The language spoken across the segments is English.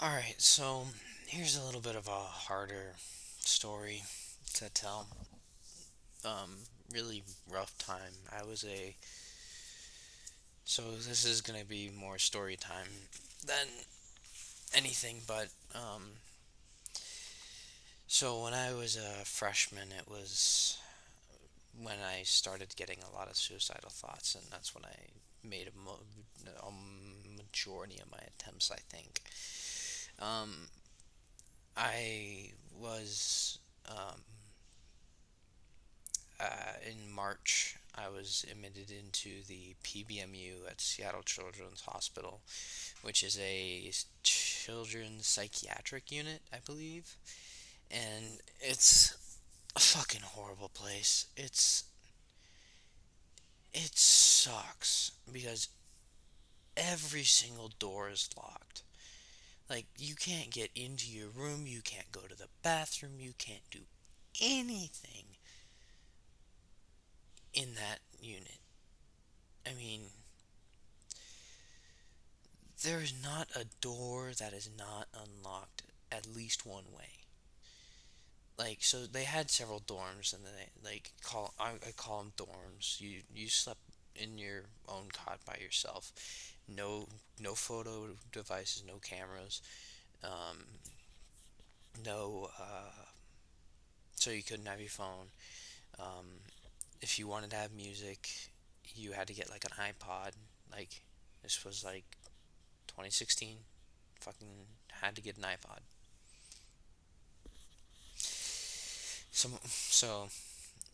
Alright, so here's a little bit of a harder story to tell. Really rough time. So this is gonna be more story time than anything, but, so when I was a freshman, it was when I started getting a lot of suicidal thoughts, and that's when I made a majority of my attempts, I think. Um, I was, um, in March, I was admitted into the PBMU at Seattle Children's Hospital, which is a children's psychiatric unit, I believe. And it's a fucking horrible place. It sucks because every single door is locked. Like, you can't get into your room, you can't go to the bathroom, you can't do anything in that unit. I mean, there is not a door that is not unlocked at least one way. Like, so they had several dorms, and they like I call them dorms. You slept in your own cot by yourself. No photo devices, no cameras, um, no so you couldn't have your phone. Um, if you wanted to have music, you had to get like an iPod. Like, this was like 2016. Fucking had to get an iPod. So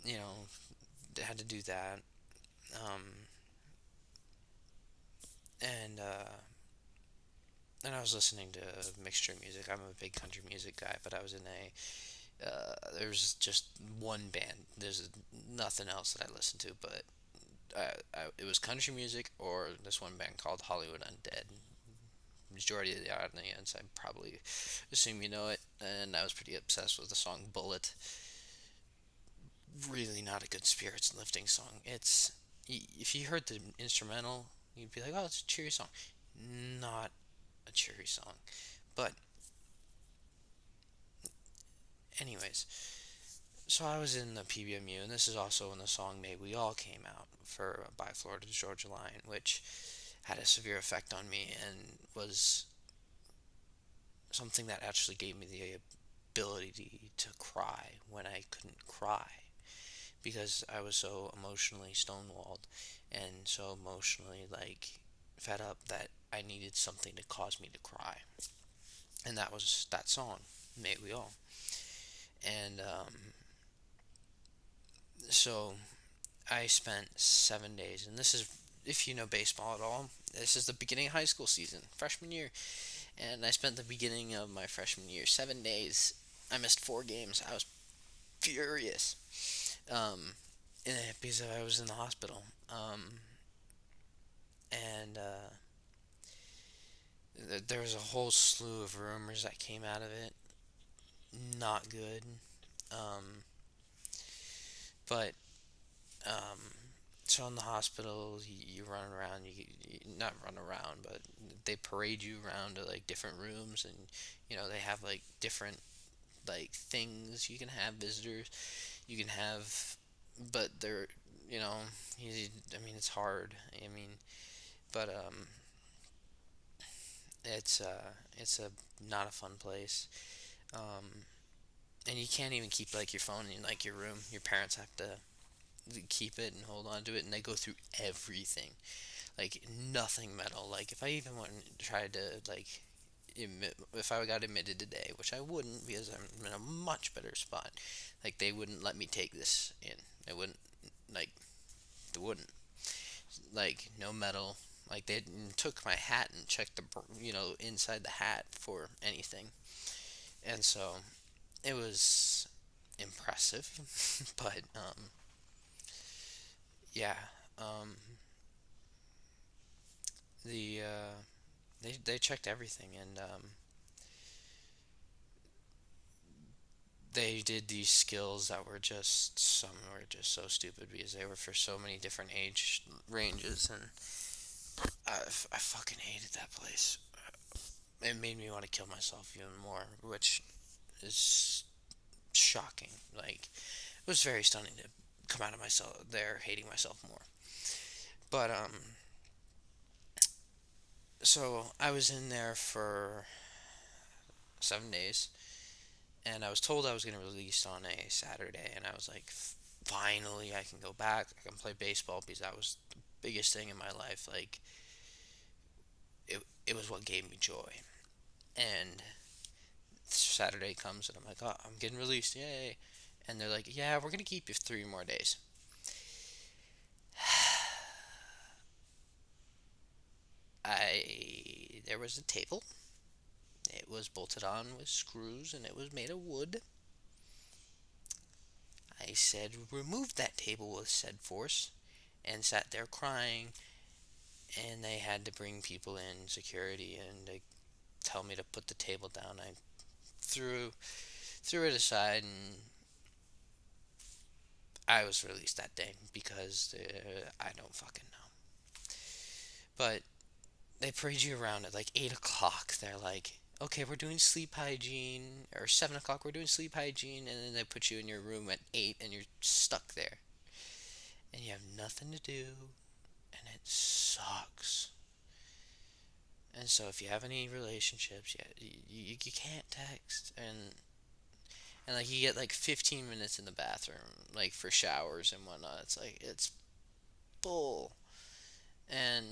you know, had to do that. Um, and and I was listening to mixture music. I'm a big country music guy, but I was in a there was just one band. There's nothing else that I listened to, but it was country music or this one band called Hollywood Undead. Majority of the audience, I probably assume you know it, and I was pretty obsessed with the song Bullet. Really not a good spirits lifting song. It's if you heard the instrumental, you'd be like, oh, it's a cheery song. Not a cheery song. But anyways, so I was in the PBMU, and this is also when the song "May We All" came out for by Florida Georgia Line, which had a severe effect on me and was something that actually gave me the ability to cry when I couldn't cry because I was so emotionally stonewalled and so emotionally like fed up that I needed something to cause me to cry. And that was that song, May We All. And so I spent 7 days, and this is, if you know baseball at all, this is the beginning of high school season, freshman year. And I spent the beginning of my freshman year 7 days. I missed 4 games. I was furious. Um, because I was in the hospital. And there was a whole slew of rumors that came out of it. Not good. Um, but um, so in the hospital, you run around. You not run around, but they parade you around to like different rooms, and they have like different like things you can have visitors. You can have, but they're you know, I mean it's hard. I mean, but it's a not a fun place. Um, and you can't even keep like your phone in like your room. Your parents have to keep it and hold on to it, and they go through everything. Like nothing metal. Like if I even went and tried to like if I got admitted today, which I wouldn't because I'm in a much better spot. Like they wouldn't let me take this in. They wouldn't like they wouldn't like no metal. Like they took my hat and checked the inside the hat for anything, and so it was impressive. But yeah, um, they checked everything, and they did these skills that were just some were just so stupid because they were for so many different age ranges, and I fucking hated that place. it made me want to kill myself even more, which is shocking. Like, it was very stunning to come out of myself there hating myself more. But so I was in there for 7 days, and I was told I was going to release on a Saturday, and I was like, finally, I can go back. I can play baseball because that was the biggest thing in my life. Like, it was what gave me joy. And Saturday comes, and I'm like, oh, I'm getting released, yay! And they're like, yeah, we're gonna keep you 3 more days. There was a table. It was bolted on with screws, and it was made of wood. I said, remove that table with said force, and sat there crying. And they had to bring people in, security, and they tell me to put the table down. I threw threw it aside, and I was released that day because I don't fucking know. But they parade you around at like 8 o'clock. They're like, okay, we're doing sleep hygiene, or 7 o'clock, we're doing sleep hygiene, and then they put you in your room at 8, and you're stuck there, and you have nothing to do, and it sucks. And so if you have any relationships, you can't text, and like you get like 15 minutes in the bathroom, like for showers and whatnot. It's like it's bull. And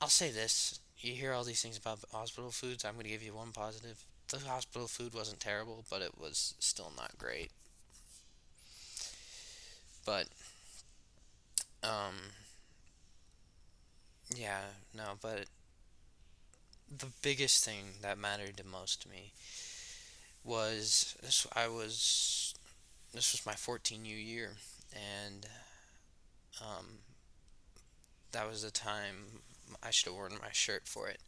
I'll say this: you hear all these things about hospital foods. I'm gonna give you one positive. The hospital food wasn't terrible, but it was still not great. But um, yeah, no. But the biggest thing that mattered the most to me was this. This was my 14U year, and um, that was the time I should have worn my shirt for it.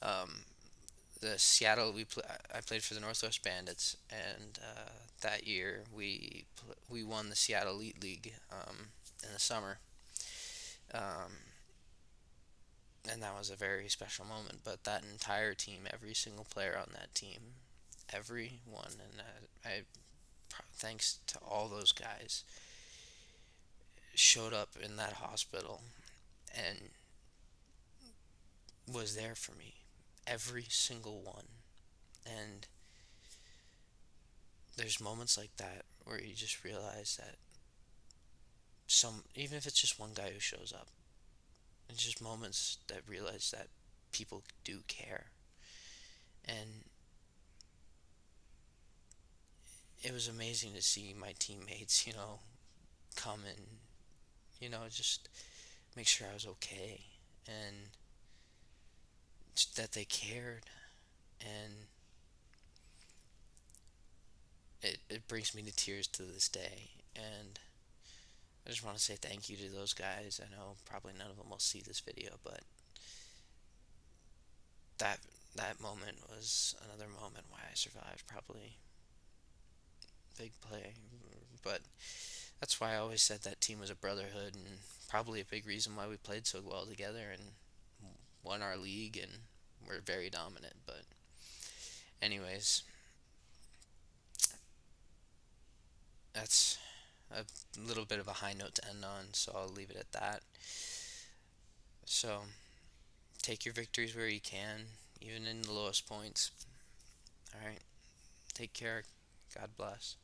Um, the Seattle I played for the Northwest Bandits, and that year we won the Seattle Elite League in the summer, um, and that was a very special moment. But that entire team, every single player on that team, everyone, and thanks to all those guys, showed up in that hospital and was there for me, every single one. And there's moments like that where you just realize that even if it's just one guy who shows up, it's just moments that realize that people do care. And it was amazing to see my teammates, come and, just make sure I was okay, and that they cared. And it brings me to tears to this day. And I just want to say thank you to those guys. I know probably none of them will see this video, but that that moment was another moment why I survived. Probably big play, but that's why I always said that team was a brotherhood, and probably a big reason why we played so well together and won our league and we're very dominant. But anyways, that's a little bit of a high note to end on, so I'll leave it at that. So take your victories where you can, even in the lowest points. All right, take care. God bless.